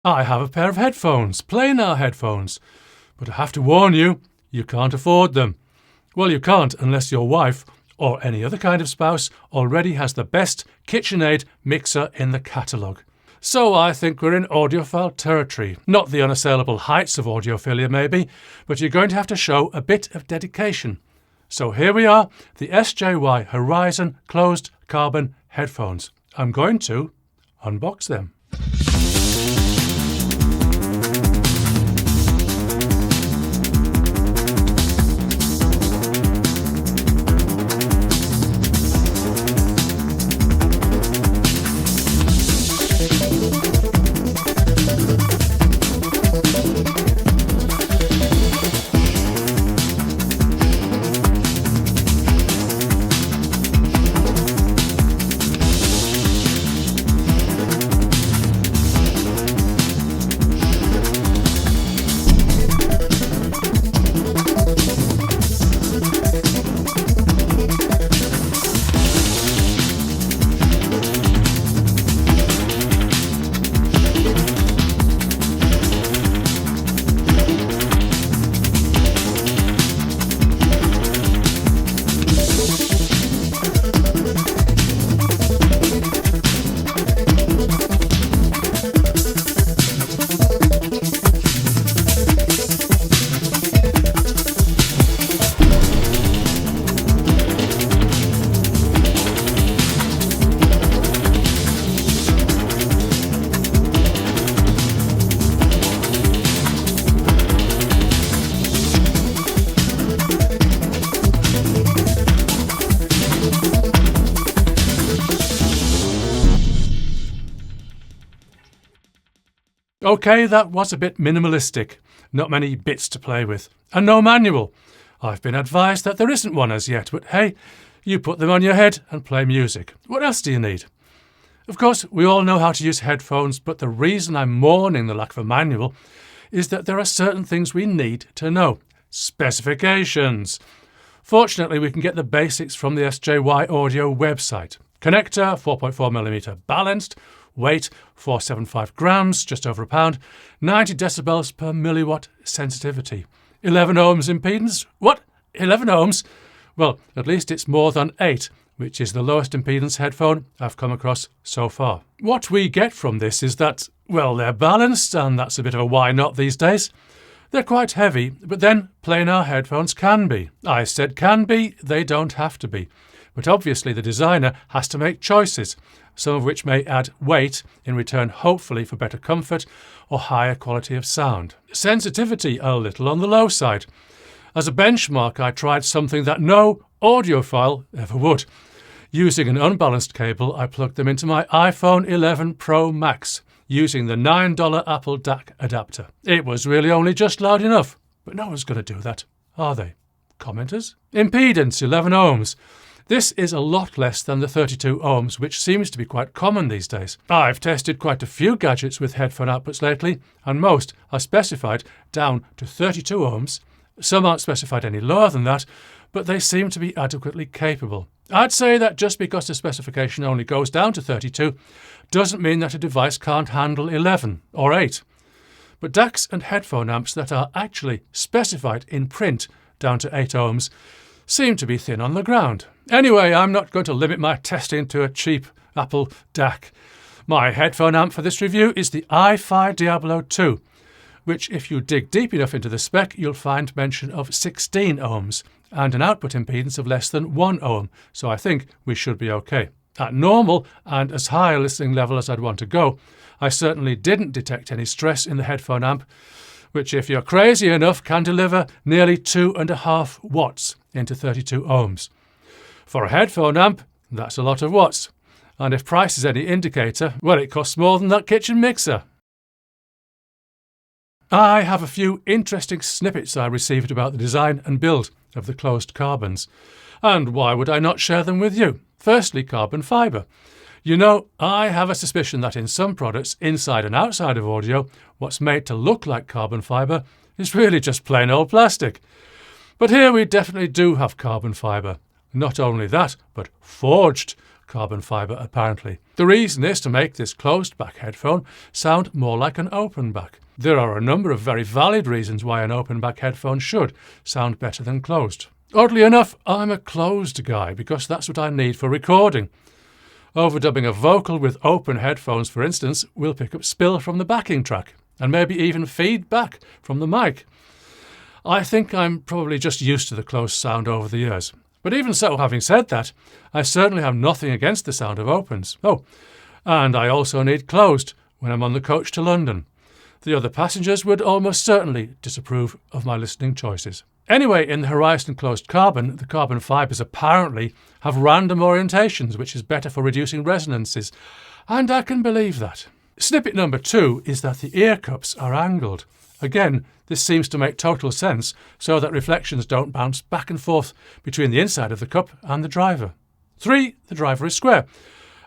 I have a pair of headphones, plain-air headphones, but I have to warn you, you can't afford them. Well, you can't unless your wife, or any other kind of spouse, already has the best KitchenAid mixer in the catalogue. So I think we're in audiophile territory. Not the unassailable heights of audiophilia maybe, but you're going to have to show a bit of dedication. So here we are, the SJY Horizon Closed Carbon headphones. I'm going to unbox them. Okay, that was a bit minimalistic. Not many bits to play with. And no manual. I've been advised that there isn't one as yet, but hey, you put them on your head and play music. What else do you need? Of course, we all know how to use headphones, but the reason I'm mourning the lack of a manual is that there are certain things we need to know. Specifications. Fortunately, we can get the basics from the SJY Audio website. Connector, 4.4mm balanced. Weight, 475 grams, just over a pound. 90 decibels per milliwatt sensitivity. 11 ohms impedance. What? 11 ohms? Well, at least it's more than 8, which is the lowest impedance headphone I've come across so far. What we get from this is that, well, they're balanced, and that's a bit of a why not these days. They're quite heavy, but then plain-air headphones can be. I said can be, they don't have to be. But obviously the designer has to make choices, some of which may add weight in return hopefully for better comfort or higher quality of sound. Sensitivity a little on the low side. As a benchmark, I tried something that no audiophile ever would. Using an unbalanced cable, I plugged them into my iPhone 11 Pro Max using the $9 Apple DAC adapter. It was really only just loud enough, but no one's going to do that, are they? Commenters? Impedance, 11 ohms. This is a lot less than the 32 ohms, which seems to be quite common these days. I've tested quite a few gadgets with headphone outputs lately, and most are specified down to 32 ohms. Some aren't specified any lower than that, but they seem to be adequately capable. I'd say that just because the specification only goes down to 32 doesn't mean that a device can't handle 11 or 8. But DACs and headphone amps that are actually specified in print down to 8 ohms seem to be thin on the ground. Anyway, I'm not going to limit my testing to a cheap Apple DAC. My headphone amp for this review is the iFi Diablo 2, which if you dig deep enough into the spec, you'll find mention of 16 ohms and an output impedance of less than 1 ohm, so I think we should be okay. At normal and as high a listening level as I'd want to go, I certainly didn't detect any stress in the headphone amp, which if you're crazy enough can deliver nearly 2.5 watts into 32 ohms. For a headphone amp, that's a lot of watts. And if price is any indicator, well, it costs more than that kitchen mixer. I have a few interesting snippets I received about the design and build of the closed carbons. And why would I not share them with you? Firstly, carbon fibre. You know, I have a suspicion that in some products, inside and outside of audio, what's made to look like carbon fibre is really just plain old plastic. But here we definitely do have carbon fibre. Not only that, but forged carbon fibre apparently. The reason is to make this closed-back headphone sound more like an open-back. There are a number of very valid reasons why an open-back headphone should sound better than closed. Oddly enough, I'm a closed guy because that's what I need for recording. Overdubbing a vocal with open headphones, for instance, will pick up spill from the backing track and maybe even feedback from the mic. I think I'm probably just used to the closed sound over the years. But even so, having said that, I certainly have nothing against the sound of opens. Oh, and I also need closed when I'm on the coach to London. The other passengers would almost certainly disapprove of my listening choices. Anyway, in the Horizon Closed Carbon, the carbon fibres apparently have random orientations, which is better for reducing resonances, and I can believe that. Snippet number 2 is that the ear cups are angled. Again, this seems to make total sense, so that reflections don't bounce back and forth between the inside of the cup and the driver. 3, the driver is square.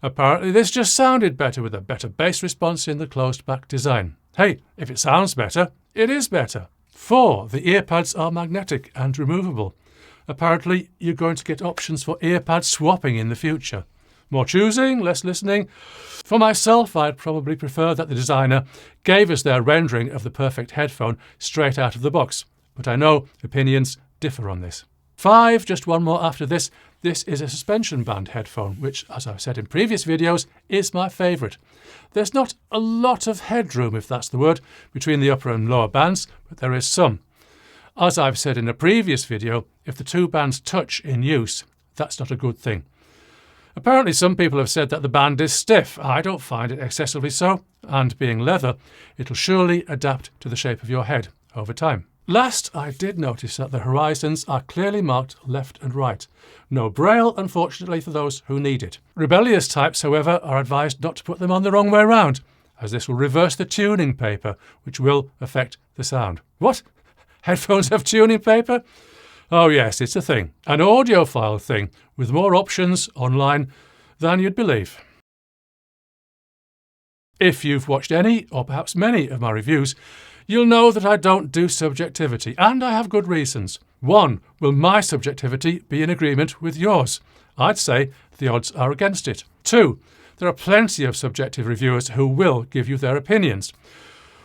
Apparently this just sounded better with a better bass response in the closed-back design. Hey, if it sounds better, it is better. 4, the earpads are magnetic and removable. Apparently you're going to get options for earpad swapping in the future. More choosing, less listening. For myself, I'd probably prefer that the designer gave us their rendering of the perfect headphone straight out of the box, but I know opinions differ on this. 5, just one more after this. This is a suspension band headphone, which, as I've said in previous videos, is my favourite. There's not a lot of headroom, if that's the word, between the upper and lower bands, but there is some. As I've said in a previous video, if the two bands touch in use, that's not a good thing. Apparently some people have said that the band is stiff. I don't find it excessively so, and being leather, it'll surely adapt to the shape of your head over time. Last, I did notice that the horizons are clearly marked left and right. No braille, unfortunately, for those who need it. Rebellious types, however, are advised not to put them on the wrong way round, as this will reverse the tuning paper, which will affect the sound. What? Headphones have tuning paper? Oh yes, it's a thing. An audiophile thing, with more options online than you'd believe. If you've watched any, or perhaps many, of my reviews, you'll know that I don't do subjectivity, and I have good reasons. 1, will my subjectivity be in agreement with yours? I'd say the odds are against it. 2, there are plenty of subjective reviewers who will give you their opinions,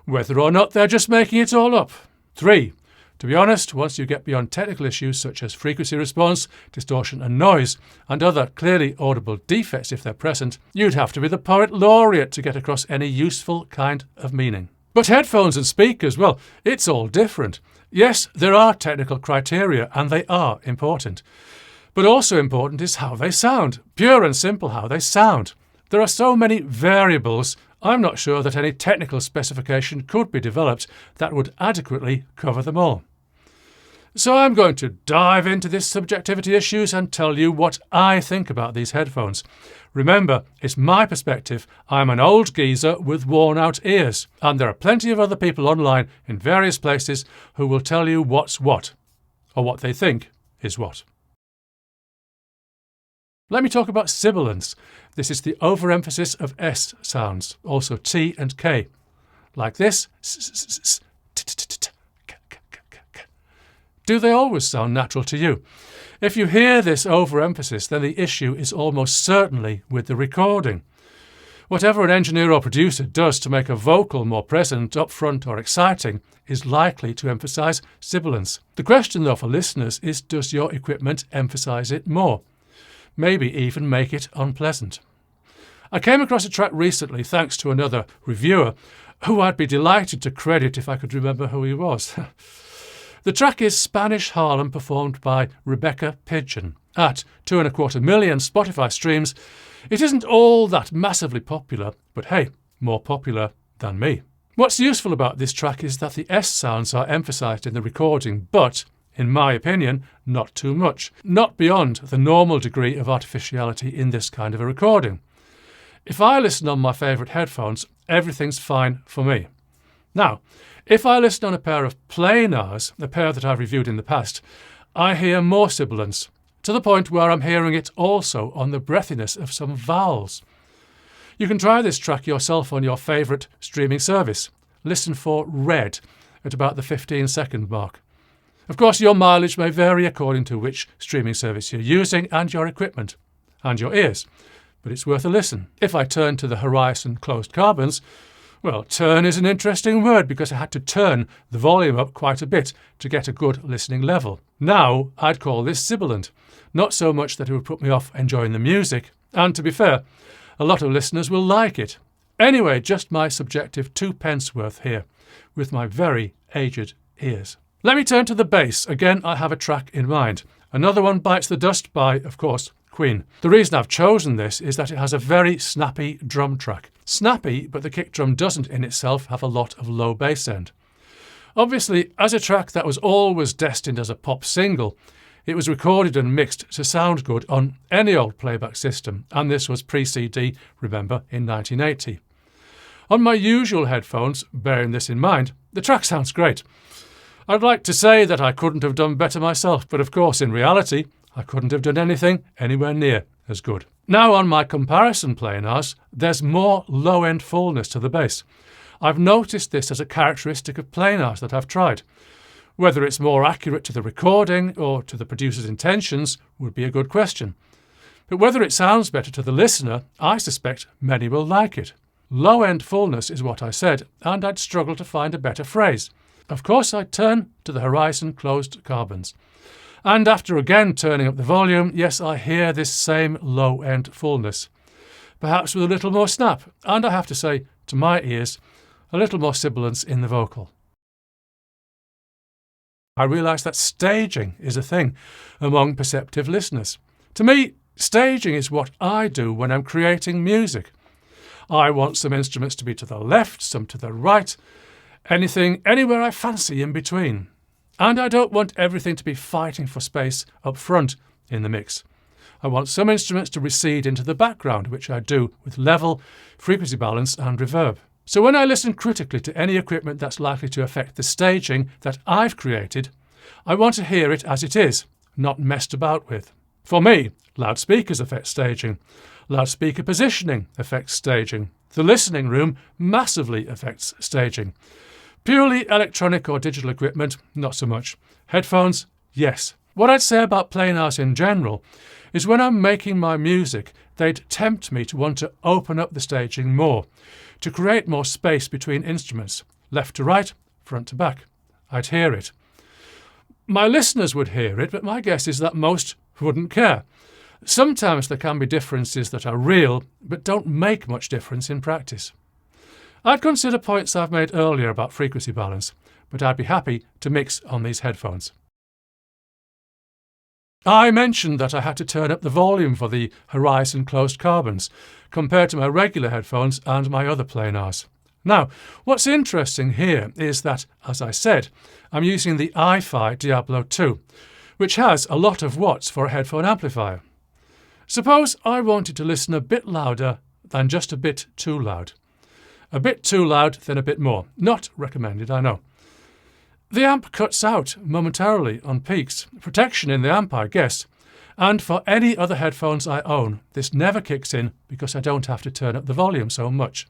whether or not they're just making it all up. 3, to be honest, once you get beyond technical issues such as frequency response, distortion and noise, and other clearly audible defects if they're present, you'd have to be the poet laureate to get across any useful kind of meaning. But headphones and speakers, well, it's all different. Yes, there are technical criteria, and they are important. But also important is how they sound. Pure and simple how they sound. There are so many variables, I'm not sure that any technical specification could be developed that would adequately cover them all. So I'm going to dive into these subjectivity issues and tell you what I think about these headphones. Remember, it's my perspective. I'm an old geezer with worn-out ears, and there are plenty of other people online in various places who will tell you what's what, or what they think is what. Let me talk about sibilance. This is the overemphasis of S sounds, also T and K. Like this. Do they always sound natural to you? If you hear this overemphasis, then the issue is almost certainly with the recording. Whatever an engineer or producer does to make a vocal more present, upfront or exciting is likely to emphasise sibilance. The question though for listeners is, does your equipment emphasise it more? Maybe even make it unpleasant. I came across a track recently thanks to another reviewer who I'd be delighted to credit if I could remember who he was. The track is Spanish Harlem, performed by Rebecca Pigeon. At 2.25 million Spotify streams, it isn't all that massively popular, but hey, more popular than me. What's useful about this track is that the S sounds are emphasised in the recording, but in my opinion, not too much. Not beyond the normal degree of artificiality in this kind of a recording. If I listen on my favourite headphones, everything's fine for me. Now, if I listen on a pair of planars, a pair that I've reviewed in the past, I hear more sibilance, to the point where I'm hearing it also on the breathiness of some vowels. You can try this track yourself on your favourite streaming service. Listen for Red at about the 15-second mark. Of course, your mileage may vary according to which streaming service you're using and your equipment and your ears. but it's worth a listen. If I turn to the Horizon Closed Carbons, well, turn is an interesting word because I had to turn the volume up quite a bit to get a good listening level. Now, I'd call this sibilant. Not so much that it would put me off enjoying the music, and to be fair, a lot of listeners will like it. Anyway, just my subjective 2p worth here, with my very aged ears. Let me turn to the bass. Again, I have a track in mind. Another one bites the dust by, of course, Queen. The reason I've chosen this is that it has a very snappy drum track. Snappy, but the kick drum doesn't in itself have a lot of low bass end. Obviously, as a track that was always destined as a pop single, it was recorded and mixed to sound good on any old playback system, and this was pre-CD, remember, in 1980. On my usual headphones, bearing this in mind, the track sounds great. I'd like to say that I couldn't have done better myself, but of course, in reality, I couldn't have done anything anywhere near as good. Now on my comparison planars, there's more low-end fullness to the bass. I've noticed this as a characteristic of planars that I've tried. Whether it's more accurate to the recording or to the producer's intentions would be a good question. But whether it sounds better to the listener, I suspect many will like it. Low-end fullness is what I said, and I'd struggle to find a better phrase. Of course, I'd turn to the Horizon Closed Carbons. And after again turning up the volume, yes, I hear this same low-end fullness. Perhaps with a little more snap, and I have to say, to my ears, a little more sibilance in the vocal. I realise that staging is a thing among perceptive listeners. To me, staging is what I do when I'm creating music. I want some instruments to be to the left, some to the right, anything, anywhere I fancy in between. And I don't want everything to be fighting for space up front in the mix. I want some instruments to recede into the background, which I do with level, frequency balance and reverb. So when I listen critically to any equipment that's likely to affect the staging that I've created, I want to hear it as it is, not messed about with. For me, loudspeakers affect staging. Loudspeaker positioning affects staging. The listening room massively affects staging. Purely electronic or digital equipment, not so much. Headphones, yes. What I'd say about planars in general is when I'm making my music, they'd tempt me to want to open up the staging more, to create more space between instruments, left to right, front to back. I'd hear it. My listeners would hear it, but my guess is that most wouldn't care. Sometimes there can be differences that are real, but don't make much difference in practice. I'd consider points I've made earlier about frequency balance, but I'd be happy to mix on these headphones. I mentioned that I had to turn up the volume for the Horizon Closed Carbons compared to my regular headphones and my other planars. Now, what's interesting here is that, as I said, I'm using the Hi-Fi Diablo 2, which has a lot of watts for a headphone amplifier. Suppose I wanted to listen a bit louder than just a bit too loud. A bit too loud, then a bit more. Not recommended, I know. The amp cuts out momentarily on peaks. Protection in the amp, I guess. And for any other headphones I own, this never kicks in because I don't have to turn up the volume so much.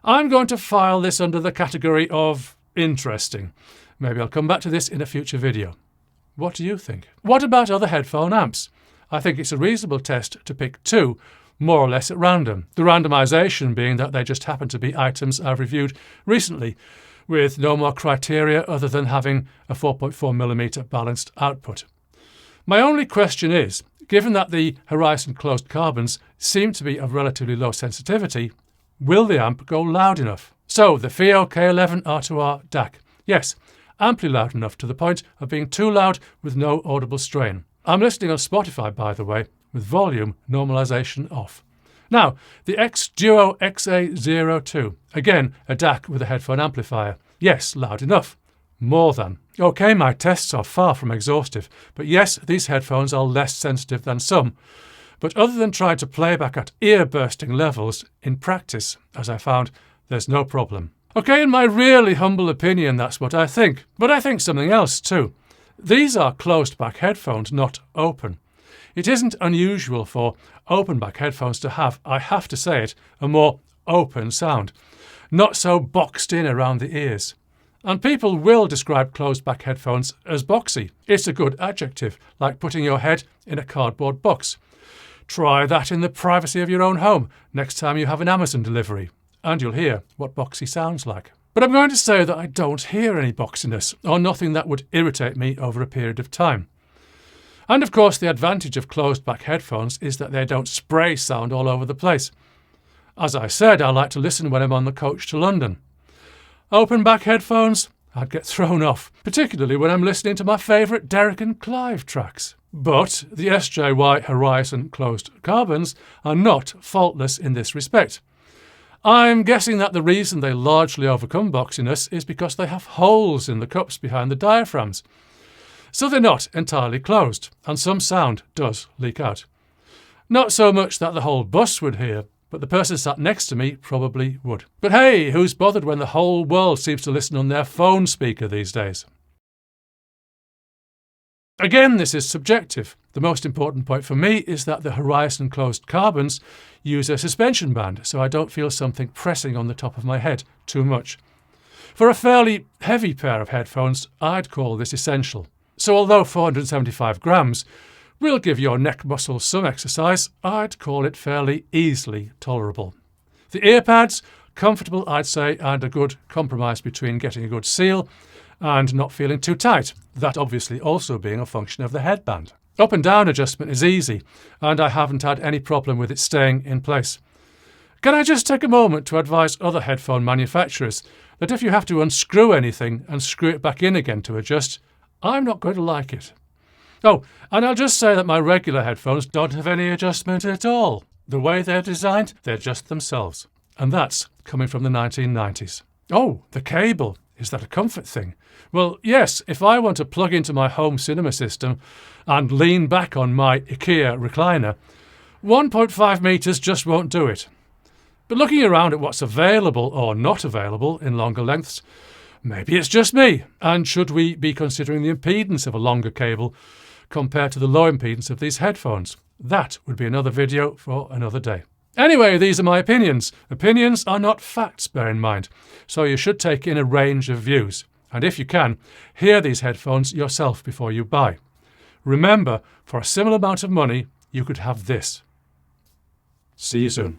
I'm going to file this under the category of interesting. Maybe I'll come back to this in a future video. What do you think? What about other headphone amps? I think it's a reasonable test to pick two, more or less at random. The randomization being that they just happen to be items I've reviewed recently, with no more criteria other than having a 4.4mm balanced output. My only question is, given that the Horizon Closed Carbons seem to be of relatively low sensitivity, will the amp go loud enough? So, the FIO K11 R2R DAC. Yes, amply loud enough to the point of being too loud with no audible strain. I'm listening on Spotify, by the way, with volume normalization off. Now, the X-Duo XA02. Again, a DAC with a headphone amplifier. Yes, loud enough. More than. OK, my tests are far from exhaustive, but yes, these headphones are less sensitive than some. But other than trying to play back at ear-bursting levels, in practice, as I found, there's no problem. OK, in my really humble opinion, that's what I think. But I think something else too. These are closed-back headphones, not open. It isn't unusual for open-back headphones to have, I have to say it, a more open sound, not so boxed in around the ears. And people will describe closed-back headphones as boxy. It's a good adjective, like putting your head in a cardboard box. Try that in the privacy of your own home next time you have an Amazon delivery, and you'll hear what boxy sounds like. But I'm going to say that I don't hear any boxiness, or nothing that would irritate me over a period of time. And of course, the advantage of closed-back headphones is that they don't spray sound all over the place. As I said, I like to listen when I'm on the coach to London. Open-back headphones, I'd get thrown off, particularly when I'm listening to my favourite Derek and Clive tracks. But the SJY Horizon Closed Carbons are not faultless in this respect. I'm guessing that the reason they largely overcome boxiness is because they have holes in the cups behind the diaphragms. So they're not entirely closed, and some sound does leak out. Not so much that the whole bus would hear, but the person sat next to me probably would. But hey, who's bothered when the whole world seems to listen on their phone speaker these days? Again, this is subjective. The most important point for me is that the Horizon Closed Carbons use a suspension band, so I don't feel something pressing on the top of my head too much. For a fairly heavy pair of headphones, I'd call this essential. So although 475 grams will give your neck muscles some exercise, I'd call it fairly easily tolerable. The earpads, comfortable I'd say, and a good compromise between getting a good seal and not feeling too tight, that obviously also being a function of the headband. Up and down adjustment is easy, and I haven't had any problem with it staying in place. Can I just take a moment to advise other headphone manufacturers that if you have to unscrew anything and screw it back in again to adjust, I'm not going to like it. Oh, and I'll just say that my regular headphones don't have any adjustment at all. The way they're designed, they're just themselves. And that's coming from the 1990s. Oh, the cable. Is that a comfort thing? Well, yes, if I want to plug into my home cinema system and lean back on my IKEA recliner, 1.5 metres just won't do it. But looking around at what's available or not available in longer lengths, maybe it's just me, and should we be considering the impedance of a longer cable compared to the low impedance of these headphones? That would be another video for another day. Anyway, these are my opinions. Opinions are not facts, bear in mind, so you should take in a range of views. And if you can, hear these headphones yourself before you buy. Remember, for a similar amount of money, you could have this. See you soon.